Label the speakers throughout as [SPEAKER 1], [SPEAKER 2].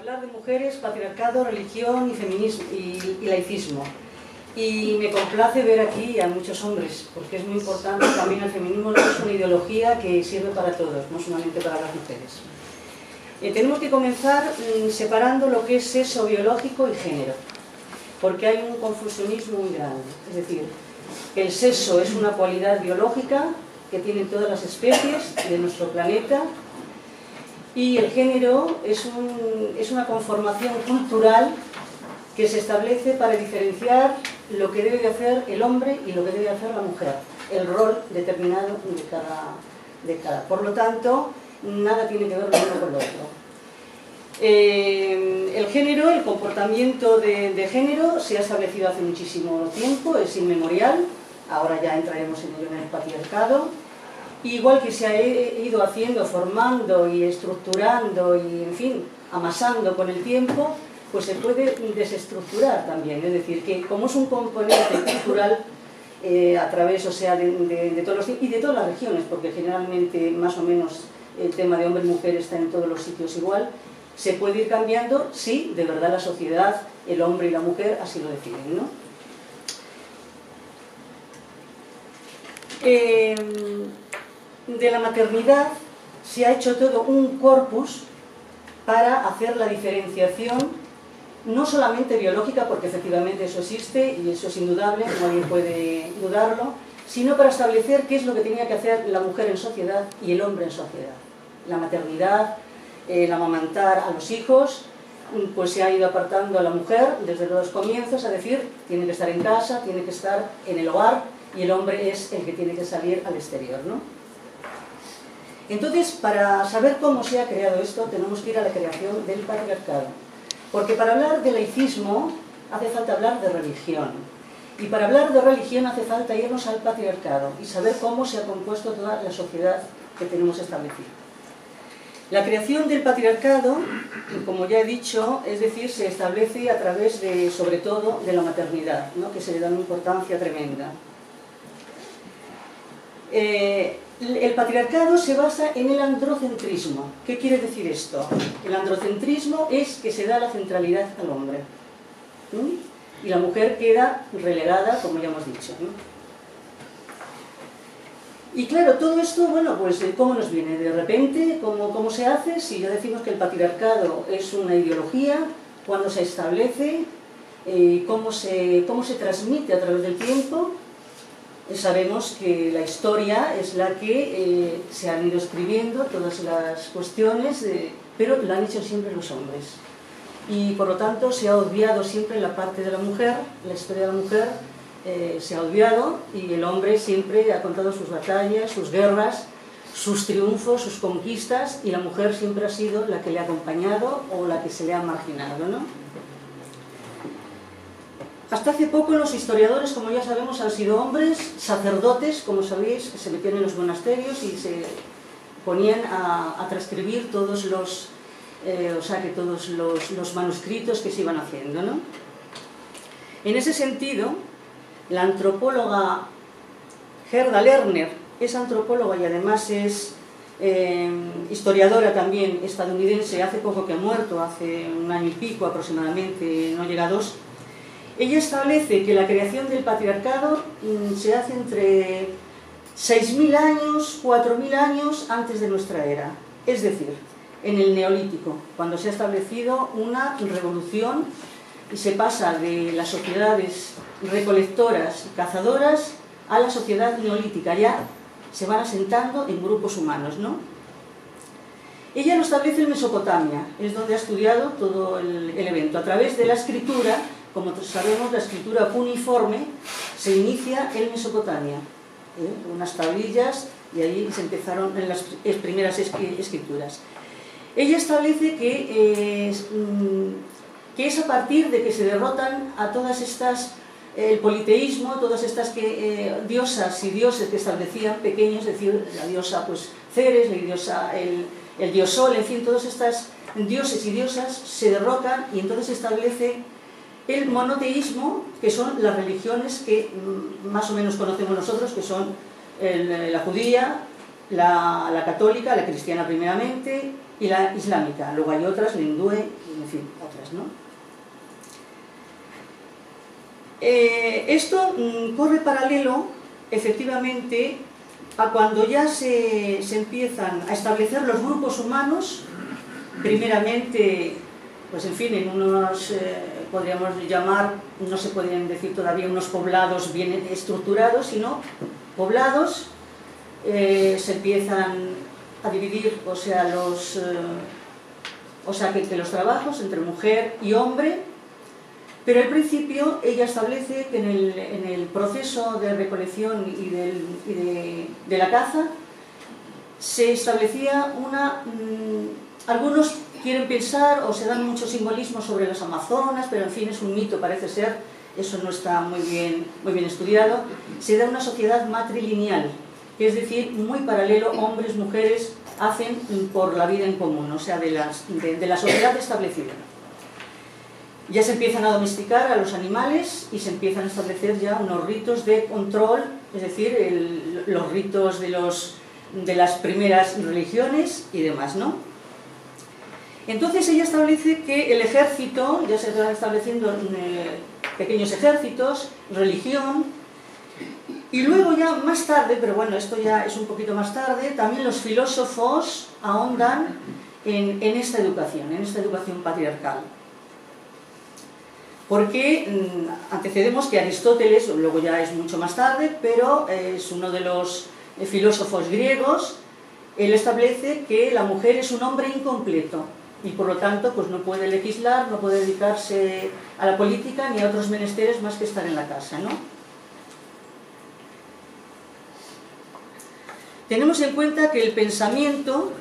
[SPEAKER 1] hablar de mujeres, patriarcado, religión y feminismo y laicismo. Y me complace ver aquí a muchos hombres, porque es muy importante. También el feminismo es una ideología que sirve para todos, no solamente para las mujeres. Tenemos que comenzar separando lo que es sexo biológico y género, porque hay un confusionismo muy grande. Es decir, que el sexo es una cualidad biológica que tienen todas las especies de nuestro planeta, y el género es una conformación cultural que se establece para diferenciar lo que debe de hacer el hombre y lo que debe de hacer la mujer, el rol determinado de cada. Por lo tanto, nada tiene que ver lo uno con lo otro. El género, el comportamiento de género se ha establecido hace muchísimo tiempo, es inmemorial. Ahora ya entraremos en ello en el patriarcado. Igual que se ha ido haciendo, formando y estructurando y, en fin, amasando con el tiempo, pues se puede desestructurar también. Es decir, que como es un componente cultural a través, o sea, de todos los, y de todas las regiones, porque generalmente más o menos el tema de hombre y mujer está en todos los sitios igual, se puede ir cambiando si de verdad la sociedad, el hombre y la mujer así lo deciden, ¿no? De la maternidad se ha hecho todo un corpus para hacer la diferenciación, no solamente biológica, porque efectivamente eso existe y eso es indudable, nadie puede dudarlo, sino para establecer qué es lo que tenía que hacer la mujer en sociedad y el hombre en sociedad. La maternidad, el amamantar a los hijos, pues se ha ido apartando a la mujer desde los comienzos, a decir, tiene que estar en casa, tiene que estar en el hogar, y el hombre es el que tiene que salir al exterior, ¿no? Entonces, para saber cómo se ha creado esto, tenemos que ir a la creación del patriarcado. Porque para hablar de laicismo hace falta hablar de religión. Y para hablar de religión hace falta irnos al patriarcado y saber cómo se ha compuesto toda la sociedad que tenemos establecida. La creación del patriarcado, como ya he dicho, es decir, se establece a través de, sobre todo, de la maternidad, ¿no? Que se le da una importancia tremenda. El patriarcado se basa en el androcentrismo. ¿Qué quiere decir esto? El androcentrismo es que se da la centralidad al hombre, y la mujer queda relegada, como ya hemos dicho, ¿no? Y claro, todo esto, bueno, pues ¿cómo nos viene? De repente, ¿cómo se hace? Si ya decimos que el patriarcado es una ideología, ¿cuándo se establece? ¿Cómo se transmite a través del tiempo? Sabemos que la historia es la que se han ido escribiendo todas las cuestiones, pero lo han hecho siempre los hombres. Y por lo tanto se ha obviado siempre la parte de la mujer, la historia de la mujer se ha obviado, y el hombre siempre ha contado sus batallas, sus guerras, sus triunfos, sus conquistas, y la mujer siempre ha sido la que le ha acompañado o la que se le ha marginado, ¿no? Hasta hace poco los historiadores, como ya sabemos, han sido hombres, sacerdotes, como sabéis, que se metían en los monasterios y se ponían a transcribir todos los manuscritos que se iban haciendo, ¿no? En ese sentido, la antropóloga Gerda Lerner es antropóloga y además es historiadora también estadounidense, hace poco que ha muerto, hace un año y pico aproximadamente, no llega a 2. Ella establece que la creación del patriarcado se hace entre 6.000 años, 4.000 años antes de nuestra era. Es decir, en el Neolítico, cuando se ha establecido una revolución y se pasa de las sociedades recolectoras y cazadoras a la sociedad neolítica. Ya se van asentando en grupos humanos, ¿no? Ella lo establece en Mesopotamia, es donde ha estudiado todo el evento. A través de la escritura, como sabemos, la escritura cuneiforme se inicia en Mesopotamia, unas tablillas, y ahí se empezaron las primeras escrituras. Ella establece que es a partir de que se derrotan a todas estas, el politeísmo, todas estas diosas y dioses que establecían pequeños, es decir, la diosa pues Ceres, la diosa, el dios Sol, en fin, todas estas dioses y diosas se derrocan, y entonces se establece el monoteísmo, que son las religiones que más o menos conocemos nosotros, que son la judía, la católica, la cristiana primeramente, y la islámica. Luego hay otras, la hindú, en fin, otras, ¿no? Esto corre paralelo, efectivamente, a cuando ya se empiezan a establecer los grupos humanos, primeramente, pues en fin, en unos, podríamos llamar, no se podrían decir todavía unos poblados bien estructurados, sino poblados, se empiezan a dividir, o sea, que los trabajos entre mujer y hombre, pero al principio ella establece que en el proceso de recolección y de la caza se establecía algunos quieren pensar o se dan muchos simbolismos sobre las amazonas, pero en fin es un mito, parece ser, eso no está muy bien estudiado. Se da una sociedad matrilineal, que es decir, muy paralelo, hombres, mujeres hacen por la vida en común, o sea, de la sociedad establecida. Ya se empiezan a domesticar a los animales y se empiezan a establecer ya unos ritos de control, es decir, los ritos de las primeras religiones y demás, ¿no? Entonces ella establece que el ejército, ya se están estableciendo pequeños ejércitos, religión, y luego ya más tarde, pero bueno, esto ya es un poquito más tarde, también los filósofos ahondan en esta educación patriarcal. Porque antecedemos que Aristóteles, luego ya es mucho más tarde, pero es uno de los filósofos griegos, él establece que la mujer es un hombre incompleto y por lo tanto pues no puede legislar, no puede dedicarse a la política ni a otros menesteres más que estar en la casa, ¿no? Tenemos en cuenta que el pensamiento,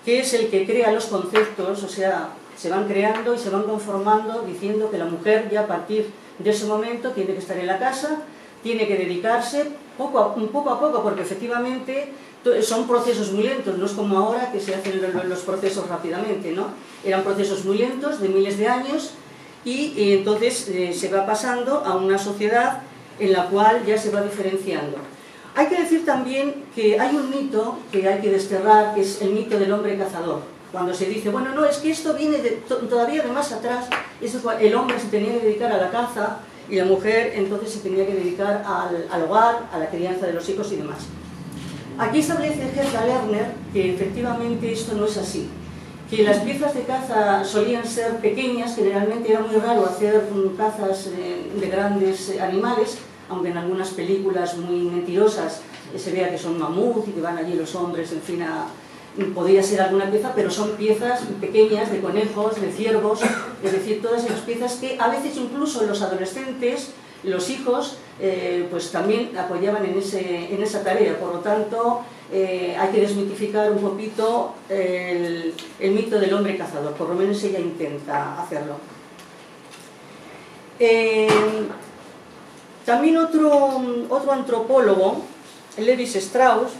[SPEAKER 1] que es el que crea los conceptos, o sea, se van creando y se van conformando diciendo que la mujer ya a partir de ese momento tiene que estar en la casa, tiene que dedicarse poco a poco, porque efectivamente son procesos muy lentos, no es como ahora que se hacen los procesos rápidamente, ¿no? Eran procesos muy lentos, de miles de años, y entonces se va pasando a una sociedad en la cual ya se va diferenciando. Hay que decir también que hay un mito que hay que desterrar, que es el mito del hombre cazador. Cuando se dice, bueno, no, es que esto viene todavía de más atrás, el hombre se tenía que dedicar a la caza y la mujer entonces se tenía que dedicar al hogar, a la crianza de los hijos y demás. Aquí establece Gerda Lerner que efectivamente esto no es así, que las piezas de caza solían ser pequeñas, generalmente era muy raro hacer cazas de grandes animales, aunque en algunas películas muy mentirosas se vea que son mamuts y que van allí los hombres, en fin, podría ser alguna pieza, pero son piezas pequeñas de conejos, de ciervos, es decir, todas esas piezas que a veces incluso los adolescentes, los hijos, pues también apoyaban en esa tarea. Por lo tanto, hay que desmitificar un poquito el mito del hombre cazador, por lo menos ella intenta hacerlo. También otro antropólogo, Lévis Strauss,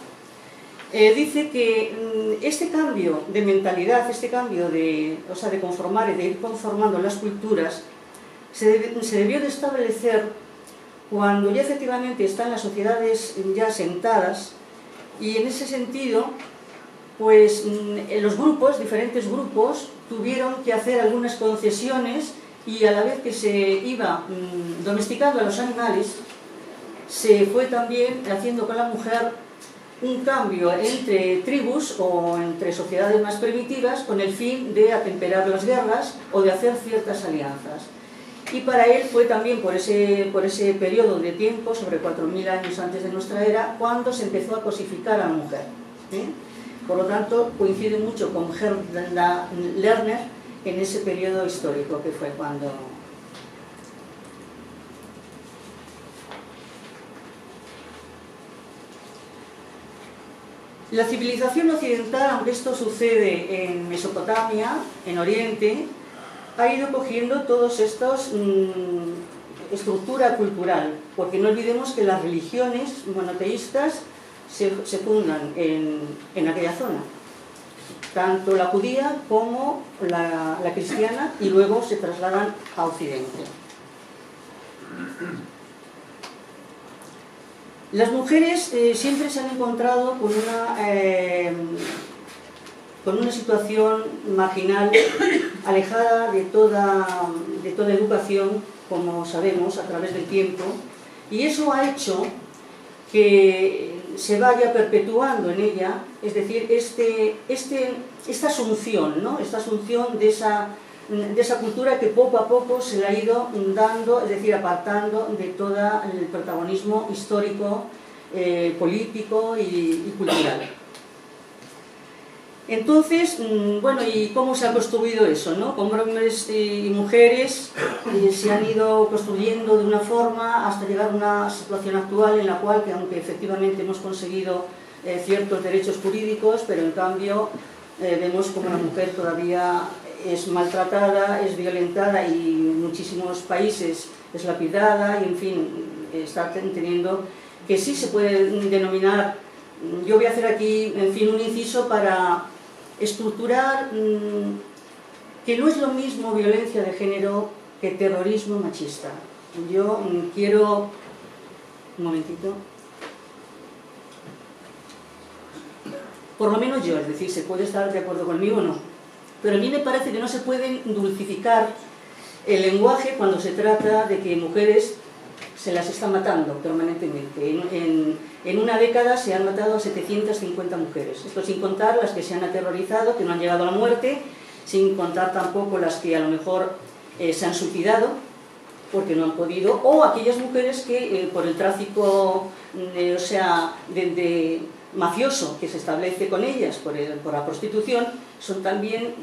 [SPEAKER 1] dice que este cambio de mentalidad, este cambio de conformar y de ir conformando las culturas, se debió de establecer cuando ya efectivamente están las sociedades ya sentadas, y en ese sentido, pues los grupos, diferentes grupos, tuvieron que hacer algunas concesiones y a la vez que se iba domesticando a los animales, se fue también haciendo con la mujer un cambio entre tribus o entre sociedades más primitivas con el fin de atemperar las guerras o de hacer ciertas alianzas. Y para él fue también por ese periodo de tiempo, sobre 4.000 años antes de nuestra era, cuando se empezó a cosificar a la mujer. Por lo tanto, coincide mucho con Gerda Lerner en ese periodo histórico que fue cuando... La civilización occidental, aunque esto sucede en Mesopotamia, en Oriente, ha ido cogiendo todos estos estructura cultural, porque no olvidemos que las religiones monoteístas se fundan en aquella zona, tanto la judía como la cristiana, y luego se trasladan a Occidente. Las mujeres siempre se han encontrado con con una situación marginal, alejada de toda educación, como sabemos, a través del tiempo, y eso ha hecho que se vaya perpetuando en ella, es decir, esta asunción, ¿no? Esta asunción de esa cultura que poco a poco se le ha ido dando, es decir, apartando de todo el protagonismo histórico, político y cultural. Entonces, bueno, ¿y cómo se ha construido eso, no? Como hombres y mujeres se han ido construyendo de una forma hasta llegar a una situación actual en la cual, que aunque efectivamente hemos conseguido ciertos derechos jurídicos, pero en cambio vemos como la mujer todavía es maltratada, es violentada y en muchísimos países es lapidada y, en fin, está teniendo que sí se puede denominar. Yo voy a hacer aquí, en fin, un inciso para estructurar que no es lo mismo violencia de género que terrorismo machista. Yo quiero... Un momentito. Por lo menos yo, es decir, se puede estar de acuerdo conmigo o no. Pero a mí me parece que no se puede dulcificar el lenguaje cuando se trata de que mujeres se las están matando permanentemente. En una década se han matado a 750 mujeres. Esto sin contar las que se han aterrorizado, que no han llegado a la muerte, sin contar tampoco las que a lo mejor se han suicidado porque no han podido, o aquellas mujeres que por el tráfico, o sea, de mafioso que se establece con ellas, por la prostitución, son también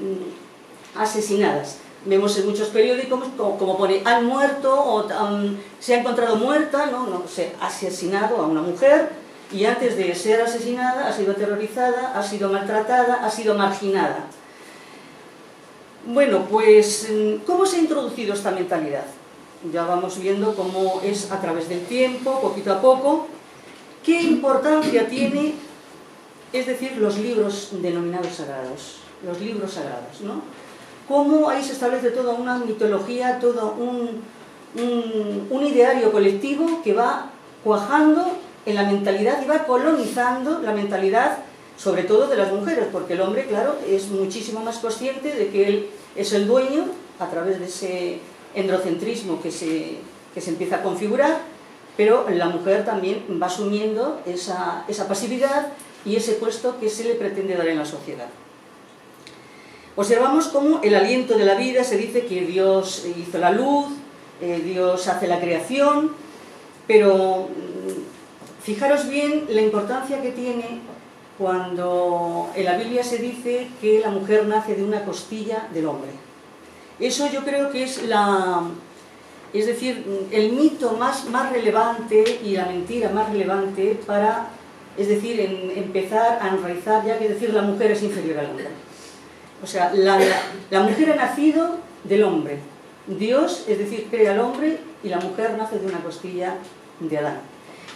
[SPEAKER 1] asesinadas. Vemos en muchos periódicos como pone, han muerto o se ha encontrado muerta, no, se ha asesinado a una mujer y antes de ser asesinada ha sido aterrorizada, ha sido maltratada, ha sido marginada. Bueno, pues, ¿cómo se ha introducido esta mentalidad? Ya vamos viendo cómo es a través del tiempo, poquito a poco. ¿Qué importancia tiene, es decir, los libros denominados sagrados? Los libros sagrados, ¿no? Cómo ahí se establece toda una mitología, todo un ideario colectivo que va cuajando en la mentalidad y va colonizando la mentalidad, sobre todo de las mujeres, porque el hombre, claro, es muchísimo más consciente de que él es el dueño a través de ese androcentrismo que se empieza a configurar, pero la mujer también va asumiendo esa pasividad y ese puesto que se le pretende dar en la sociedad. Observamos cómo el aliento de la vida se dice que Dios hizo la luz, Dios hace la creación, pero fijaros bien la importancia que tiene cuando en la Biblia se dice que la mujer nace de una costilla del hombre. Eso yo creo que es el mito más relevante y la mentira más relevante para, es decir, empezar a enraizar ya que decir la mujer es inferior al hombre. O sea, la mujer ha nacido del hombre. Dios, es decir, crea al hombre y la mujer nace de una costilla de Adán.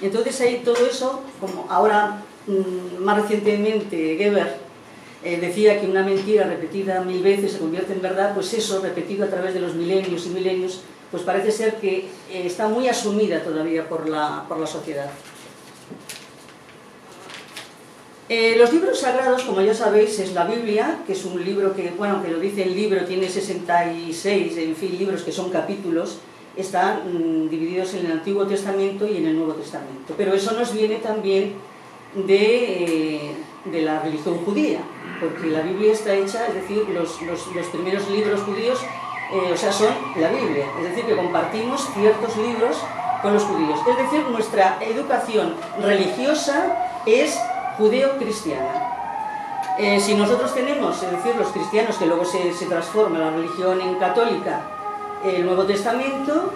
[SPEAKER 1] Entonces hay todo eso, como ahora más recientemente Geber decía que una mentira repetida 1000 veces se convierte en verdad, pues eso, repetido a través de los milenios y milenios, pues parece ser que está muy asumida todavía por la sociedad. Los libros sagrados, como ya sabéis, es la Biblia, que es un libro que, bueno, que lo dice el libro, tiene 66, en fin, libros que son capítulos, están divididos en el Antiguo Testamento y en el Nuevo Testamento. Pero eso nos viene también de la religión judía, porque la Biblia está hecha, es decir, los primeros libros judíos, o sea, son la Biblia, es decir, que compartimos ciertos libros con los judíos. Es decir, nuestra educación religiosa es judeo-cristiana. Si nosotros tenemos, es decir, los cristianos, que luego se transforma la religión en católica, el Nuevo Testamento,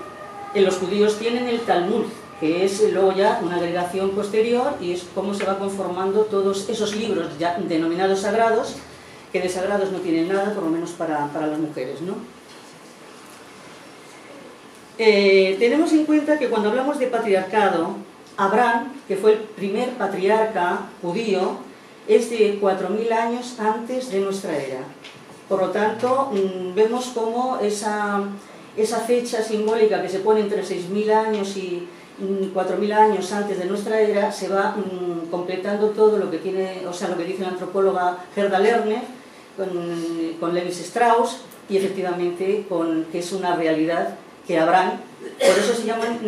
[SPEAKER 1] los judíos tienen el Talmud, que es luego ya una agregación posterior y es cómo se va conformando todos esos libros ya denominados sagrados, que de sagrados no tienen nada, por lo menos para las mujeres, ¿no? Tenemos en cuenta que cuando hablamos de patriarcado, Abraham, que fue el primer patriarca judío, es de 4000 años antes de nuestra era. Por lo tanto, vemos cómo esa fecha simbólica que se pone entre 6000 años y 4.000 años antes de nuestra era, se va completando todo lo que tiene, o sea, lo que dice la antropóloga Gerda Lerner con Lewis Strauss, y efectivamente que es una realidad que habrán. Por eso se llaman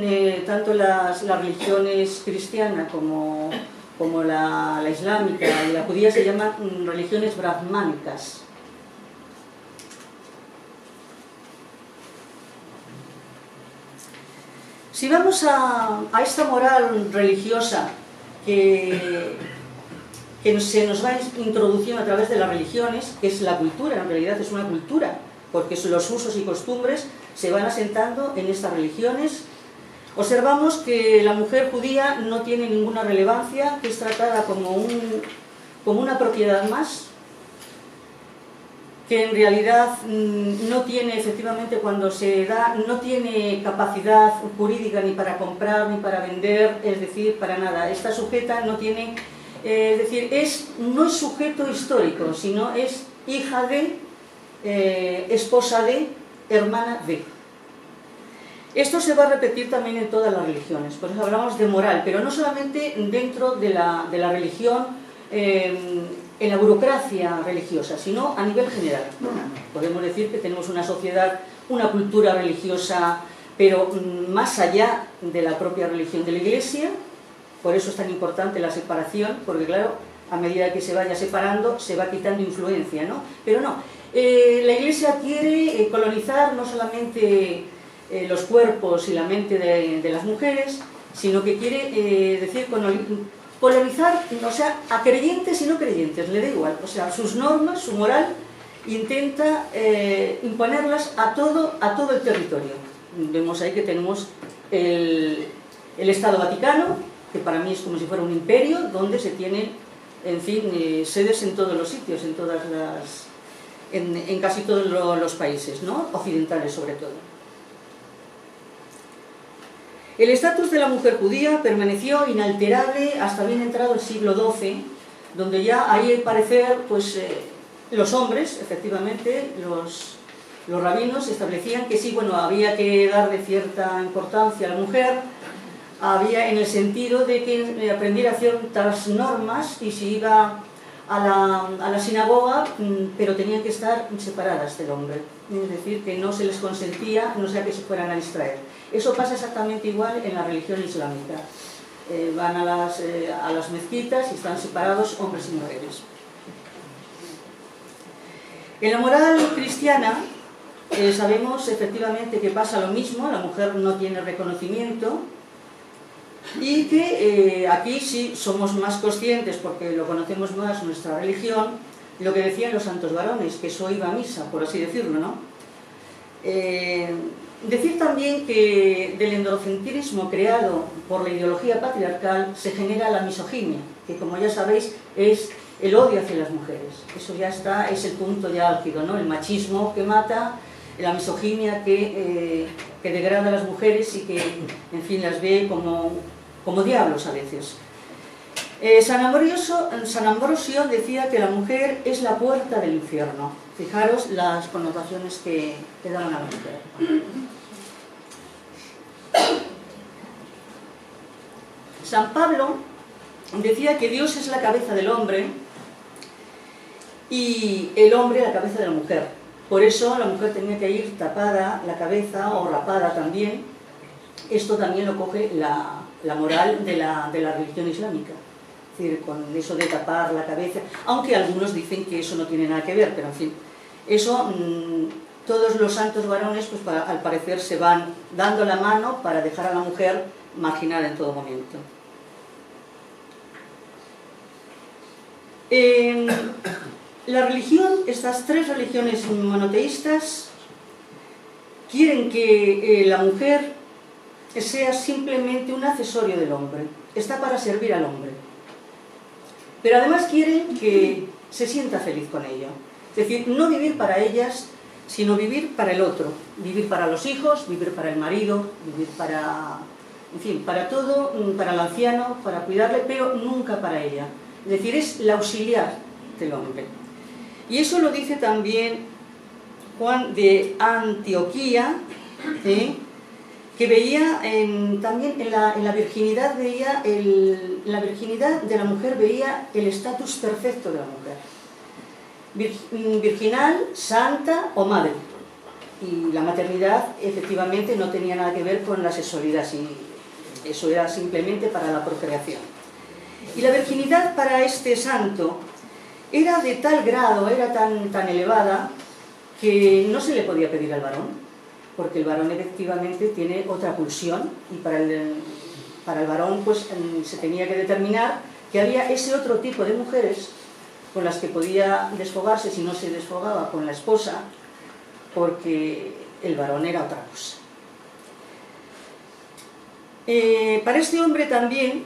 [SPEAKER 1] tanto las religiones cristianas como la islámica y la judía, se llaman religiones brahmánicas. Si vamos a esta moral religiosa que se nos va introduciendo a través de las religiones, que es la cultura, en realidad es una cultura, porque los usos y costumbres se van asentando en estas religiones, observamos que la mujer judía no tiene ninguna relevancia, que es tratada como una propiedad más, que en realidad no tiene, efectivamente, cuando se da, no tiene capacidad jurídica ni para comprar ni para vender, es decir, para nada. Esta sujeta no tiene, es decir, no es sujeto histórico, sino es hija de, esposa de, hermana de. Esto se va a repetir también en todas las religiones, por eso hablamos de moral, pero no solamente dentro de la religión, en la burocracia religiosa, sino a nivel general. Podemos decir que tenemos una sociedad, una cultura religiosa, pero más allá de la propia religión de la Iglesia. Por eso es tan importante la separación, porque claro, a medida que se vaya separando, se va quitando influencia, ¿no? Pero no, la Iglesia quiere colonizar no solamente los cuerpos y la mente de las mujeres, sino que quiere decir colonizar, o sea, a creyentes y no creyentes, le da igual, o sea, sus normas, su moral, intenta imponerlas a todo el territorio. Vemos ahí que tenemos el Estado Vaticano, que para mí es como si fuera un imperio, donde se tienen, en fin, sedes en todos los sitios, en casi todos los países, ¿no? Occidentales sobre todo. El estatus de la mujer judía permaneció inalterable hasta bien entrado el siglo XII, donde ya ahí al parecer, pues, los hombres, efectivamente, los rabinos establecían que sí, bueno, había que darle cierta importancia a la mujer, había en el sentido de que aprendiera ciertas normas y si iba a la sinagoga, pero tenían que estar separadas del hombre, es decir, que no se les consentía, no sea que se fueran a distraer. Eso pasa exactamente igual en la religión islámica. Van a las mezquitas y están separados hombres y mujeres. En la moral cristiana sabemos efectivamente que pasa lo mismo, la mujer no tiene reconocimiento y que aquí sí somos más conscientes, porque lo conocemos más nuestra religión, lo que decían los santos varones, que eso iba a misa, por así decirlo, ¿no? Decir también que del androcentrismo creado por la ideología patriarcal se genera la misoginia, que como ya sabéis es el odio hacia las mujeres. Eso ya está, es el punto ya álgido, ¿no? El machismo que mata, la misoginia que degrada a las mujeres y que, en fin, las ve como diablos a veces. San Ambrosio decía que la mujer es la puerta del infierno. Fijaros las connotaciones que daban a la mujer. San Pablo decía que Dios es la cabeza del hombre y el hombre la cabeza de la mujer. Por eso la mujer tenía que ir tapada la cabeza o rapada también. Esto también lo coge la moral de la religión islámica. Es decir, con eso de tapar la cabeza, aunque algunos dicen que eso no tiene nada que ver, pero en fin, eso todos los santos varones, pues al parecer se van dando la mano para dejar a la mujer marginada en todo momento. La religión, estas tres religiones monoteístas, quieren que la mujer sea simplemente un accesorio del hombre, está para servir al hombre. Pero además quieren que se sienta feliz con ello. Es decir, no vivir para ellas, sino vivir para el otro. Vivir para los hijos, vivir para el marido, vivir para, en fin, para todo, para el anciano, para cuidarle, pero nunca para ella. Es decir, es la auxiliar del hombre. Y eso lo dice también Juan de Antioquía, que veía también en la virginidad, en la virginidad de la mujer veía el estatus perfecto de la mujer. Virginal, santa o madre. Y la maternidad efectivamente no tenía nada que ver con la sexualidad, eso era simplemente para la procreación. Y la virginidad para este santo era de tal grado, era tan elevada, que no se le podía pedir al varón, porque el varón efectivamente tiene otra pulsión, y para el varón pues se tenía que determinar que había ese otro tipo de mujeres con las que podía desfogarse si no se desfogaba con la esposa, porque el varón era otra cosa. Para este hombre también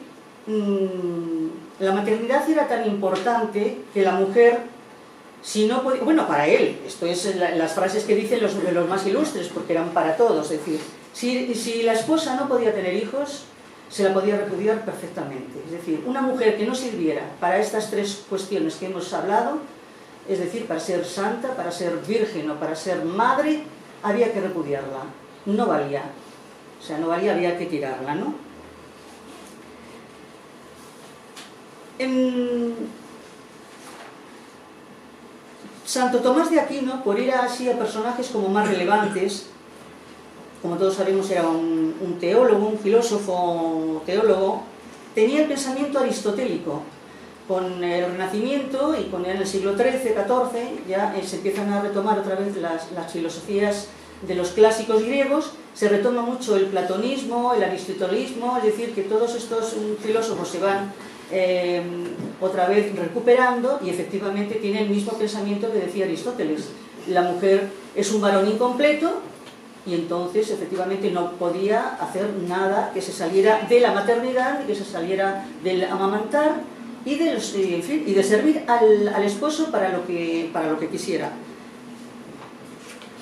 [SPEAKER 1] la maternidad era tan importante que la mujer, si no podía, bueno, para él, esto es las frases que dicen los más ilustres, porque eran para todos, es decir, si la esposa no podía tener hijos, se la podía repudiar perfectamente. Es decir, una mujer que no sirviera para estas tres cuestiones que hemos hablado, es decir, para ser santa, para ser virgen o para ser madre, había que repudiarla, no valía. O sea, no valía, había que tirarla, ¿no? Santo Tomás de Aquino, por ir así a personajes como más relevantes, como todos sabemos era un teólogo, un filósofo teólogo, tenía el pensamiento aristotélico. Con el Renacimiento y con el siglo XIII, XIV, ya se empiezan a retomar otra vez las filosofías de los clásicos griegos, se retoma mucho el platonismo, el aristotelismo, es decir, que todos estos filósofos se van otra vez recuperando y efectivamente tiene el mismo pensamiento que decía Aristóteles. La mujer es un varón incompleto y entonces efectivamente no podía hacer nada que se saliera de la maternidad, que se saliera del amamantar y de servir al esposo para lo que quisiera.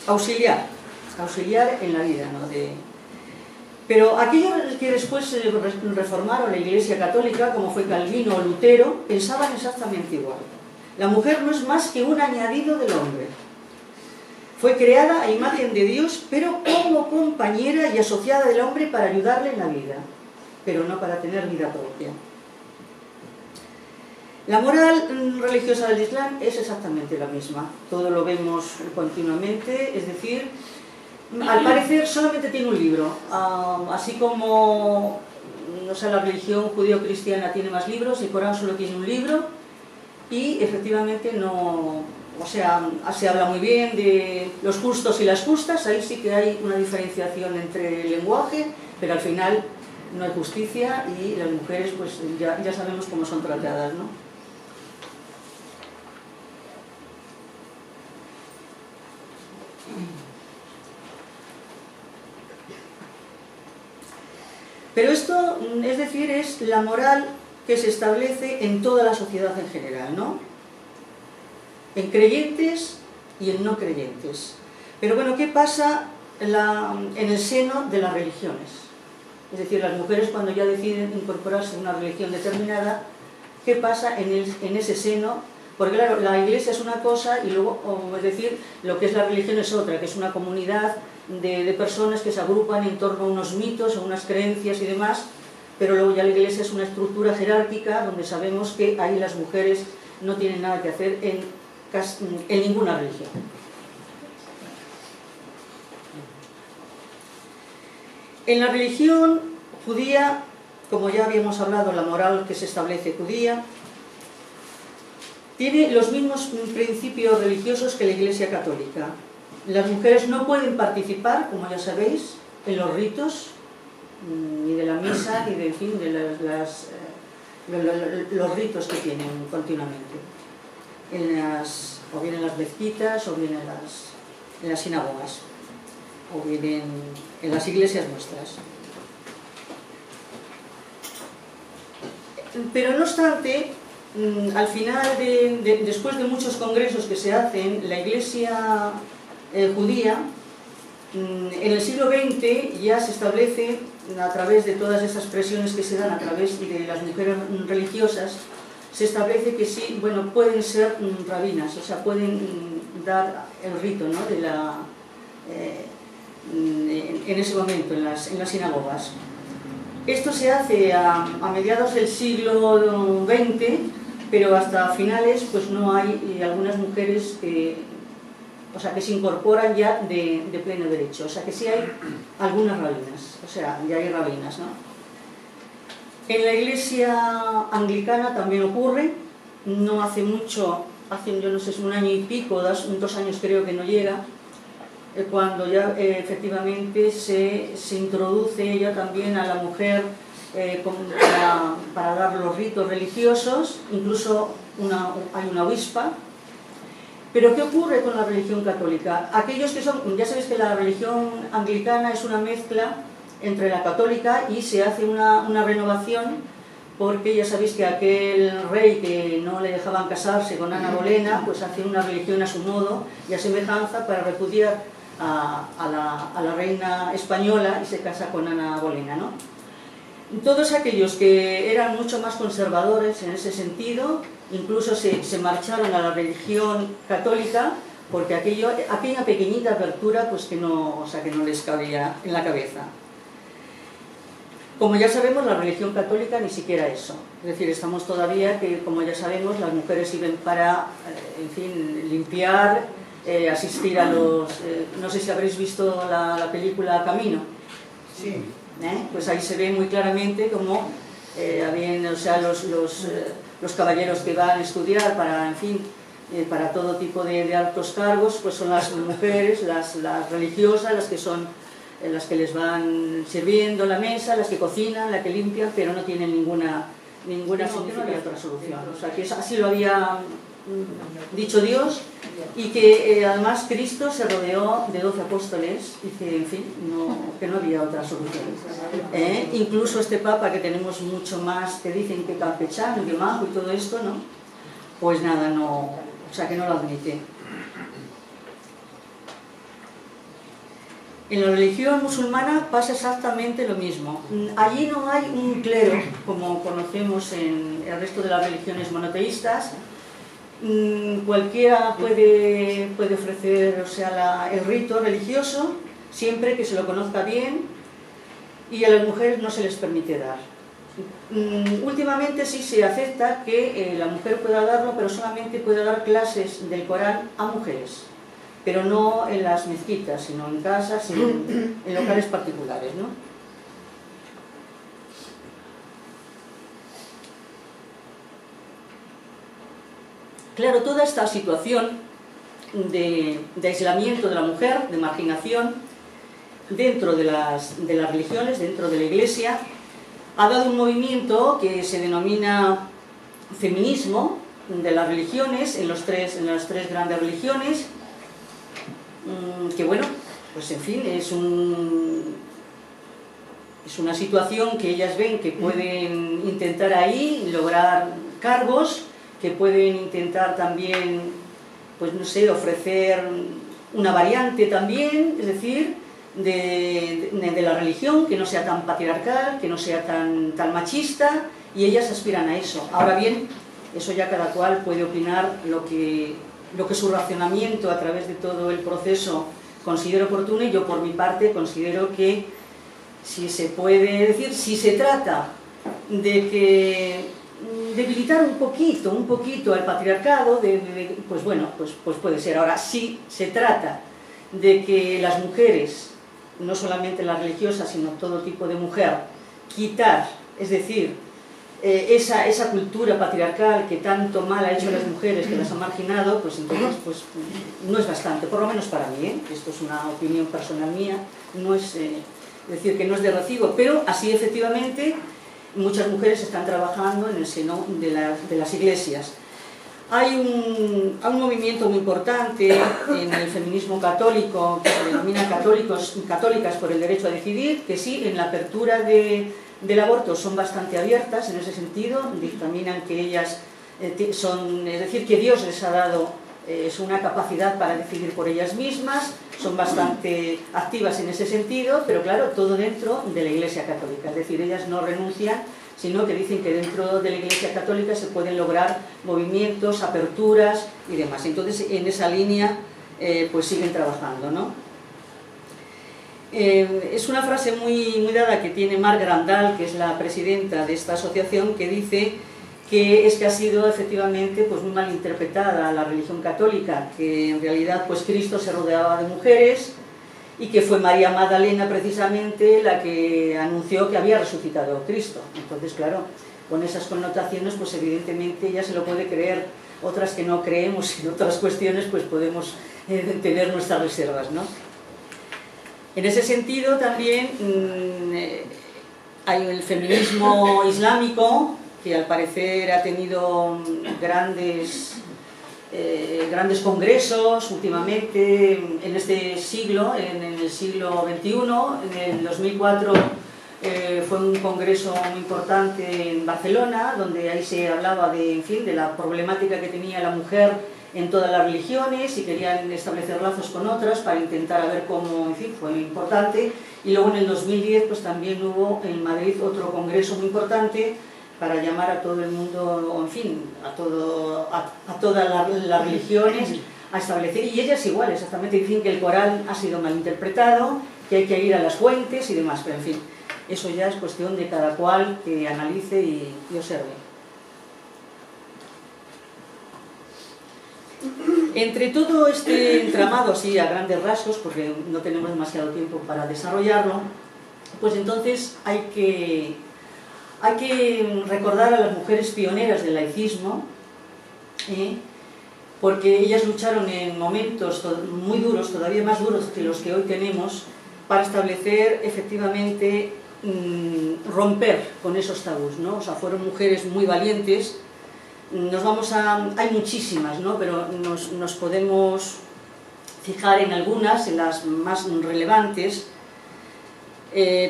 [SPEAKER 1] Auxiliar en la vida, ¿no? Pero aquellos que después reformaron la Iglesia Católica, como fue Calvino o Lutero, pensaban exactamente igual. La mujer no es más que un añadido del hombre. Fue creada a imagen de Dios, pero como compañera y asociada del hombre para ayudarle en la vida, pero no para tener vida propia. La moral religiosa del Islam es exactamente la misma. Todo lo vemos continuamente, es decir, al parecer solamente tiene un libro, así como la religión judío-cristiana tiene más libros, el Corán solo tiene un libro y efectivamente no, se habla muy bien de los justos y las justas, ahí sí que hay una diferenciación entre el lenguaje, pero al final no hay justicia y las mujeres pues ya sabemos cómo son tratadas, ¿no? Pero esto, es decir, es la moral que se establece en toda la sociedad en general, ¿no? En creyentes y en no creyentes. Pero bueno, ¿qué pasa en el seno de las religiones? Es decir, las mujeres cuando ya deciden incorporarse a una religión determinada, ¿qué pasa en ese seno? Porque claro, la iglesia es una cosa y luego, es decir, lo que es la religión es otra, que es una comunidad de personas que se agrupan en torno a unos mitos, a unas creencias y demás, pero luego ya la iglesia es una estructura jerárquica donde sabemos que ahí las mujeres no tienen nada que hacer en ninguna religión. En la religión judía, como ya habíamos hablado, la moral que se establece judía, tiene los mismos principios religiosos que la Iglesia Católica. Las mujeres no pueden participar, como ya sabéis, en los ritos, ni de la misa, ni de, en fin, de los ritos que tienen continuamente. O bien en las mezquitas, o bien en las sinagogas, o bien en las iglesias nuestras. Pero no obstante, al final, después de muchos congresos que se hacen, la Iglesia judía, en el siglo XX ya se establece, a través de todas estas presiones que se dan a través de las mujeres religiosas, se establece que sí, bueno, pueden ser rabinas, o sea, pueden dar el rito, ¿no?, en ese momento en las sinagogas. Esto se hace a mediados del siglo XX, pero hasta finales pues no hay algunas mujeres que se incorporan ya de pleno derecho. O sea que sí hay algunas rabinas, o sea, ya hay rabinas, ¿no? En la iglesia anglicana también ocurre, no hace mucho, hace yo no sé, un año y pico, 2 años creo que no llega, cuando ya efectivamente se introduce ya también a la mujer para dar los ritos religiosos, incluso hay una obispa. Pero ¿qué ocurre con la religión católica? Aquellos que son, ya sabéis que la religión anglicana es una mezcla entre la católica y se hace una renovación, porque ya sabéis que aquel rey que no le dejaban casarse con Ana Bolena, pues hace una religión a su modo y a semejanza para repudiar a la reina española y se casa con Ana Bolena, ¿no? Todos aquellos que eran mucho más conservadores en ese sentido, incluso se marcharon a la religión católica, porque aquella pequeñita apertura pues que no les cabía en la cabeza. Como ya sabemos, la religión católica ni siquiera eso. Es decir, estamos todavía que, como ya sabemos, las mujeres sirven para, en fin, limpiar, asistir a los... no sé si habréis visto la película Camino.
[SPEAKER 2] Sí.
[SPEAKER 1] Pues ahí se ve muy claramente cómo los caballeros que van a estudiar para, en fin, para todo tipo de altos cargos, pues son las mujeres, las religiosas, las que les van sirviendo la mesa, las que cocinan, las que limpian, pero no tienen ninguna otra solución. O sea, que así lo había dicho Dios, y que además Cristo se rodeó de 12 apóstoles y que, en fin, que no había otra solución. Incluso este Papa, que tenemos mucho más, que dicen que campechano, que majo y todo esto, ¿no? Pues nada, que no lo admite. En la religión musulmana pasa exactamente lo mismo. Allí no hay un clero, como conocemos en el resto de las religiones monoteístas. Cualquiera puede ofrecer el rito religioso, siempre que se lo conozca bien, y a las mujeres no se les permite dar. Últimamente sí se acepta que la mujer pueda darlo, pero solamente puede dar clases del Corán a mujeres, pero no en las mezquitas, sino en casas y en locales particulares, ¿no? Claro, toda esta situación de aislamiento de la mujer, de marginación, dentro de las religiones, dentro de la Iglesia, ha dado un movimiento que se denomina feminismo de las religiones, en las tres grandes religiones, que bueno, pues en fin, es una situación que ellas ven que pueden intentar ahí lograr cargos, que pueden intentar también, pues no sé, ofrecer una variante también, es decir, de la religión, que no sea tan patriarcal, que no sea tan machista, y ellas aspiran a eso. Ahora bien, eso ya cada cual puede opinar lo que su racionamiento a través de todo el proceso considero oportuno, y yo por mi parte considero que si se puede decir, si se trata de debilitar un poquito al patriarcado, pues bueno, pues puede ser. Ahora, si se trata de que las mujeres, no solamente las religiosas, sino todo tipo de mujer, quitar, es decir, esa cultura patriarcal que tanto mal ha hecho a las mujeres, que las ha marginado, pues entonces pues, no es bastante, por lo menos para mí, ¿eh? Esto es una opinión personal mía, no es decir que no es de recibo, pero así efectivamente muchas mujeres están trabajando en el seno de las iglesias. Hay un movimiento muy importante en el feminismo católico, que se denomina católicas por el derecho a decidir, que sí, en la apertura del aborto son bastante abiertas en ese sentido, dictaminan que ellas son, es decir, que Dios les ha dado una capacidad para decidir por ellas mismas, son bastante activas en ese sentido, pero claro, todo dentro de la Iglesia Católica, es decir, ellas no renuncian, sino que dicen que dentro de la Iglesia Católica se pueden lograr movimientos, aperturas y demás. Entonces, en esa línea, pues siguen trabajando, ¿no? Es una frase muy dada que tiene Marc Grandal, que es la presidenta de esta asociación, que dice que es que ha sido efectivamente pues muy mal interpretada la religión católica, que en realidad pues Cristo se rodeaba de mujeres y que fue María Magdalena precisamente la que anunció que había resucitado Cristo. Entonces, claro, con esas connotaciones pues evidentemente ya se lo puede creer, otras que no creemos en otras cuestiones pues podemos tener nuestras reservas, ¿no? En ese sentido también hay el feminismo islámico, que al parecer ha tenido grandes congresos últimamente en este siglo, en el siglo XXI. En el 2004 fue un congreso muy importante en Barcelona, donde ahí se hablaba de, en fin, de la problemática que tenía la mujer en todas las religiones y querían establecer lazos con otras para intentar a ver cómo, en fin, fue importante. Y luego en el 2010 pues también hubo en Madrid otro congreso muy importante para llamar a todo el mundo, o en fin, a todas las religiones a establecer, y ellas igual, exactamente, dicen que el Corán ha sido mal interpretado, que hay que ir a las fuentes y demás, pero en fin, eso ya es cuestión de cada cual que analice y observe. Entre todo este entramado, así a grandes rasgos, porque no tenemos demasiado tiempo para desarrollarlo, pues entonces hay que recordar a las mujeres pioneras del laicismo, porque ellas lucharon en momentos muy duros, todavía más duros que los que hoy tenemos, para establecer efectivamente, romper con esos tabús, ¿no? O sea, fueron mujeres muy valientes. Hay muchísimas, ¿no? Pero nos podemos fijar en algunas, en las más relevantes,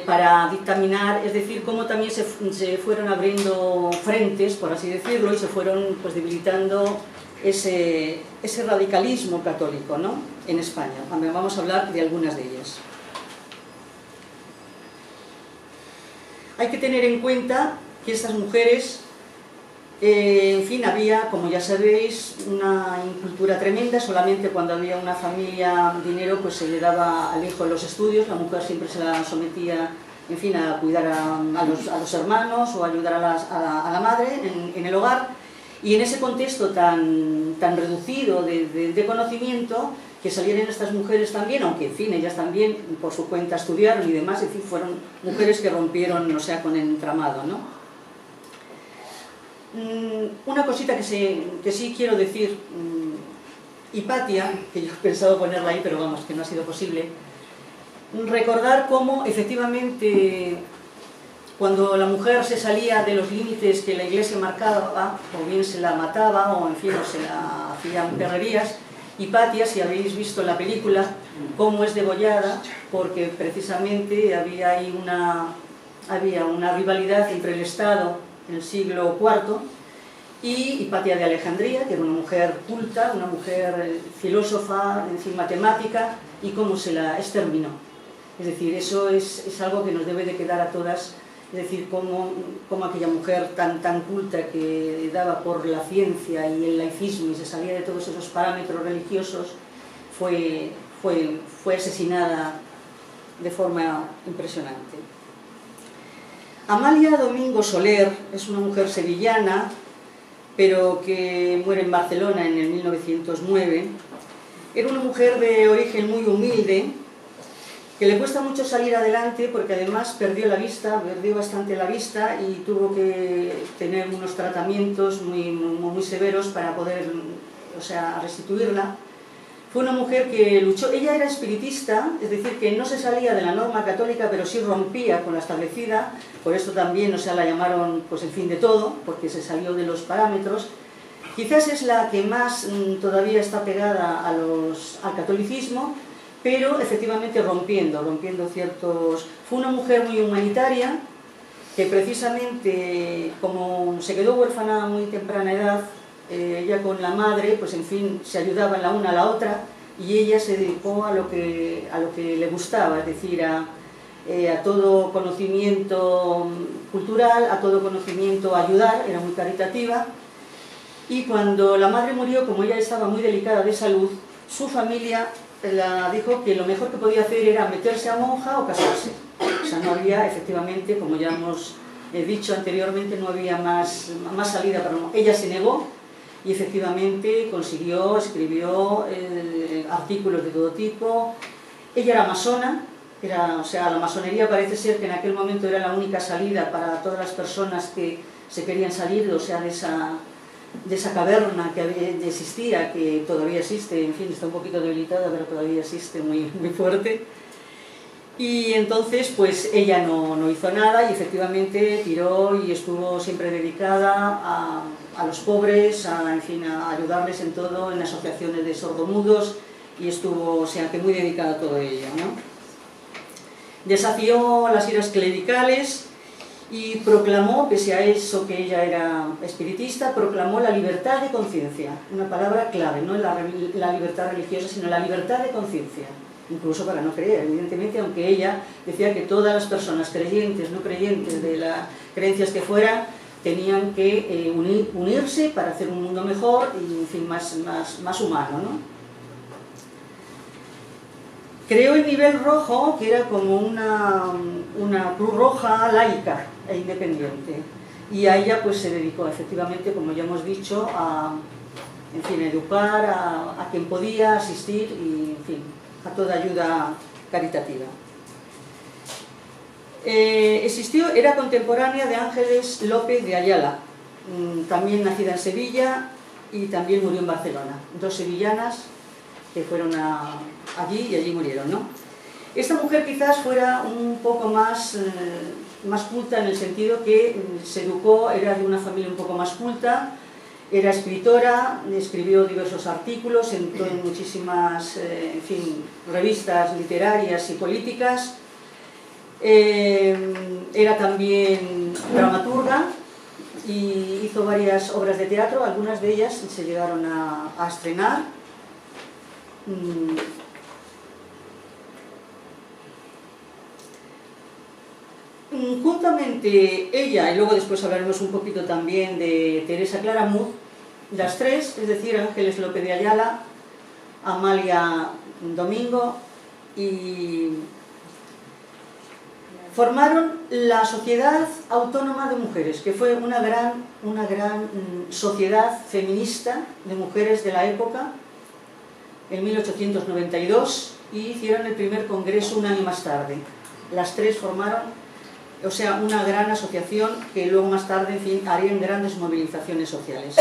[SPEAKER 1] para dictaminar, es decir, cómo también se fueron abriendo frentes, por así decirlo, y se fueron pues debilitando ese radicalismo católico, ¿no? En España. Vamos a hablar de algunas de ellas. Hay que tener en cuenta que estas mujeres, en fin, había, como ya sabéis, una incultura tremenda. Solamente cuando había una familia, dinero, pues se le daba al hijo los estudios. La mujer siempre se la sometía, en fin, a cuidar a los hermanos o a ayudar a la madre en el hogar. Y en ese contexto tan reducido de conocimiento, que salieron estas mujeres también, aunque en fin, ellas también por su cuenta estudiaron y demás, es decir, fueron mujeres que rompieron, o sea, con el entramado, ¿no? Una cosita que sí quiero decir, Hipatia, que yo he pensado ponerla ahí, pero vamos, que no ha sido posible, recordar cómo efectivamente cuando la mujer se salía de los límites que la Iglesia marcaba, o bien se la mataba, o en fin, o se la hacían perrerías, Hipatia, si habéis visto la película, cómo es degollada, porque precisamente había una rivalidad entre el Estado en el siglo IV y Hipatia de Alejandría, que era una mujer culta, una mujer filósofa, en fin, matemática, y cómo se la exterminó. Es decir, eso es algo que nos debe de quedar a todas, es decir, cómo aquella mujer tan culta que daba por la ciencia y el laicismo y se salía de todos esos parámetros religiosos, fue asesinada de forma impresionante. Amalia Domingo Soler es una mujer sevillana, pero que muere en Barcelona en el 1909. Era una mujer de origen muy humilde, que le cuesta mucho salir adelante porque además perdió bastante la vista y tuvo que tener unos tratamientos muy severos para poder, o sea, restituirla. Fue una mujer que luchó, ella era espiritista, es decir, que no se salía de la norma católica, pero sí rompía con la establecida, por esto también, o sea, la llamaron pues el fin de todo, porque se salió de los parámetros. Quizás es la que más todavía está pegada al catolicismo, pero efectivamente rompiendo ciertos... Fue una mujer muy humanitaria, que precisamente, como se quedó huérfana a muy temprana edad, ella con la madre, pues en fin, se ayudaban la una a la otra, y ella se dedicó a lo que le gustaba, es decir, a todo conocimiento cultural, a todo conocimiento a ayudar, era muy caritativa. Y cuando la madre murió, como ella estaba muy delicada de salud, su familia dijo que lo mejor que podía hacer era meterse a monja o casarse. O sea, no había, efectivamente, como ya hemos dicho anteriormente, no había más salida para uno. Ella se negó y efectivamente consiguió, escribió artículos de todo tipo. Ella era masona, o sea, la masonería parece ser que en aquel momento era la única salida para todas las personas que se querían salir, o sea, de esa caverna que existía, que todavía existe, en fin, está un poquito debilitada, pero todavía existe muy, muy fuerte. Y entonces, pues ella no hizo nada y efectivamente tiró y estuvo siempre dedicada a los pobres, en fin, a ayudarles en todo, en asociaciones de sordomudos, y estuvo, o sea, que muy dedicada a todo ello, ¿no? Desafió las iras clericales y proclamó, pese a eso que ella era espiritista, proclamó la libertad de conciencia, una palabra clave, no la libertad religiosa, sino la libertad de conciencia, incluso para no creer, evidentemente, aunque ella decía que todas las personas creyentes, no creyentes, de las creencias que fueran, tenían que unirse para hacer un mundo mejor y, en fin, más humano, ¿no? Creó el nivel rojo, que era como una cruz roja laica e independiente. Y a ella pues se dedicó efectivamente, como ya hemos dicho, en fin, a educar a quien podía asistir y, en fin, a toda ayuda caritativa. Era contemporánea de Ángeles López de Ayala, también nacida en Sevilla y también murió en Barcelona. Dos sevillanas que fueron allí y allí murieron, ¿no? Esta mujer quizás fuera un poco más culta, en el sentido que se educó, era de una familia un poco más culta, era escritora, escribió diversos artículos, entró en muchísimas, en fin, revistas literarias y políticas, era también dramaturga y hizo varias obras de teatro, algunas de ellas se llegaron a estrenar. Juntamente ella, y luego después hablaremos un poquito también de Teresa Claramunt, las tres, es decir, Ángeles López de Ayala, Amalia Domingo, y formaron la Sociedad Autónoma de Mujeres, que fue una gran sociedad feminista de mujeres de la época, en 1892, y hicieron el primer congreso un año más tarde. Las tres formaron, o sea, una gran asociación que luego más tarde, en fin, harían grandes movilizaciones sociales.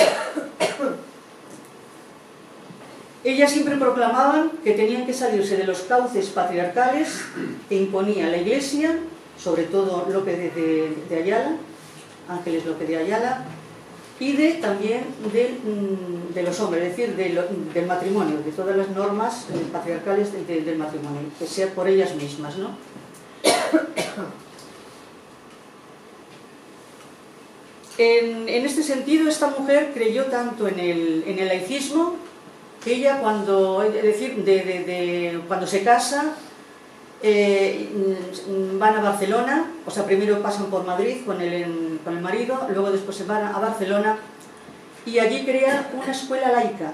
[SPEAKER 1] Ellas siempre proclamaban que tenían que salirse de los cauces patriarcales que imponía la Iglesia, sobre todo López de Ayala, Ángeles López de Ayala, y también de los hombres, es decir, del matrimonio, de todas las normas patriarcales del matrimonio, que sea por ellas mismas, ¿no? En este sentido, esta mujer creyó tanto en el laicismo, que ella cuando se casa, van a Barcelona, o sea, primero pasan por Madrid con el marido, luego después se van a Barcelona y allí crean una escuela laica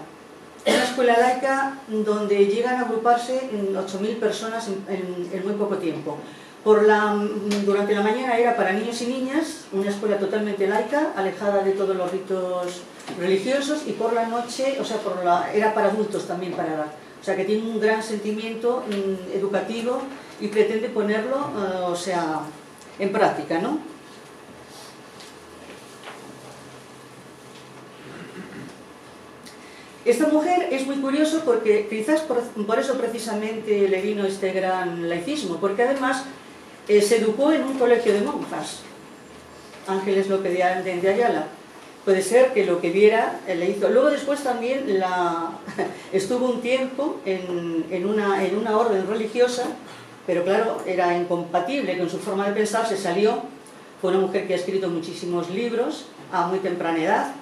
[SPEAKER 1] donde llegan a agruparse 8.000 personas en muy poco tiempo. Durante la mañana era para niños y niñas, una escuela totalmente laica, alejada de todos los ritos religiosos, y por la noche, o sea, era para adultos también, para edad. O sea, que tiene un gran sentimiento educativo y pretende ponerlo, o sea, en práctica, ¿no? Esta mujer es muy curioso porque quizás por eso precisamente le vino este gran laicismo, porque además se educó en un colegio de monjas, Ángeles López de Ayala. Puede ser que lo que viera le hizo. Luego después también estuvo un tiempo en una orden religiosa, pero claro, era incompatible con su forma de pensar, se salió. Fue una mujer que ha escrito muchísimos libros a muy temprana edad,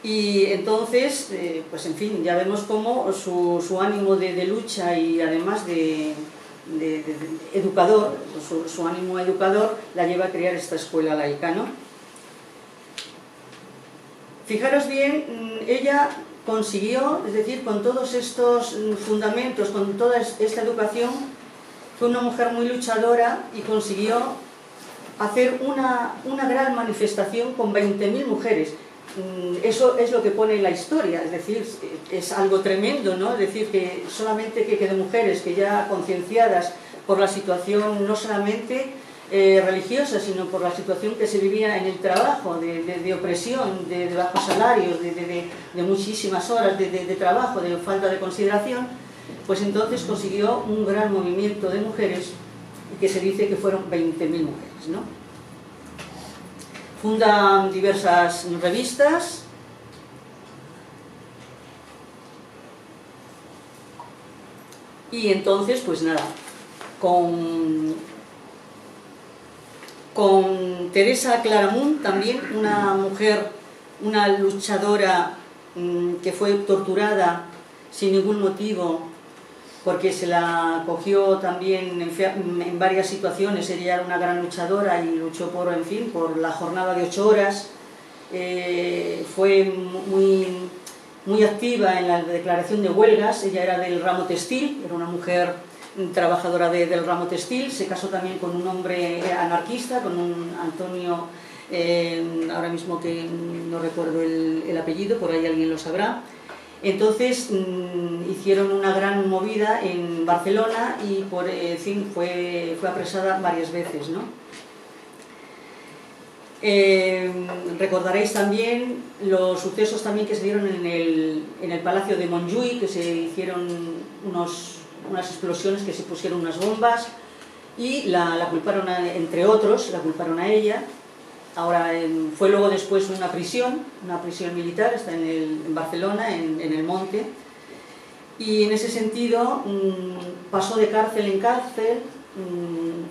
[SPEAKER 1] y entonces, pues en fin, ya vemos cómo su ánimo de lucha y además de educador, su ánimo educador la lleva a crear esta escuela laica, ¿no? Fijaros bien, ella consiguió, es decir, con todos estos fundamentos, con toda esta educación, fue una mujer muy luchadora y consiguió hacer una gran manifestación con 20.000 mujeres. Eso es lo que pone en la historia, es decir, es algo tremendo, ¿no? Es decir, que solamente que de mujeres que ya concienciadas por la situación no solamente religiosa, sino por la situación que se vivía en el trabajo, de opresión, de bajos salarios, de muchísimas horas de trabajo, de falta de consideración, pues entonces consiguió un gran movimiento de mujeres, que se dice que fueron 20.000 mujeres, ¿no? Funda diversas revistas, y entonces, pues nada, con Teresa Claramunt, también una mujer, una luchadora que fue torturada sin ningún motivo, porque se la cogió también en varias situaciones. Ella era una gran luchadora y luchó por, en fin, por la jornada de 8 horas. Fue muy activa en la declaración de huelgas. Ella era del ramo textil, era una mujer trabajadora del ramo textil. Se casó también con un hombre anarquista, con un Antonio, ahora mismo que no recuerdo el apellido, por ahí alguien lo sabrá. Entonces hicieron una gran movida en Barcelona y por fin fue apresada varias veces, ¿no? Recordaréis también los sucesos también que se dieron en el Palacio de Montjuïc, que se hicieron unas explosiones, que se pusieron unas bombas y la culparon, entre otros, la culparon a ella. Ahora fue luego después una prisión militar, está en Barcelona, en el Monte, y en ese sentido pasó de cárcel en cárcel,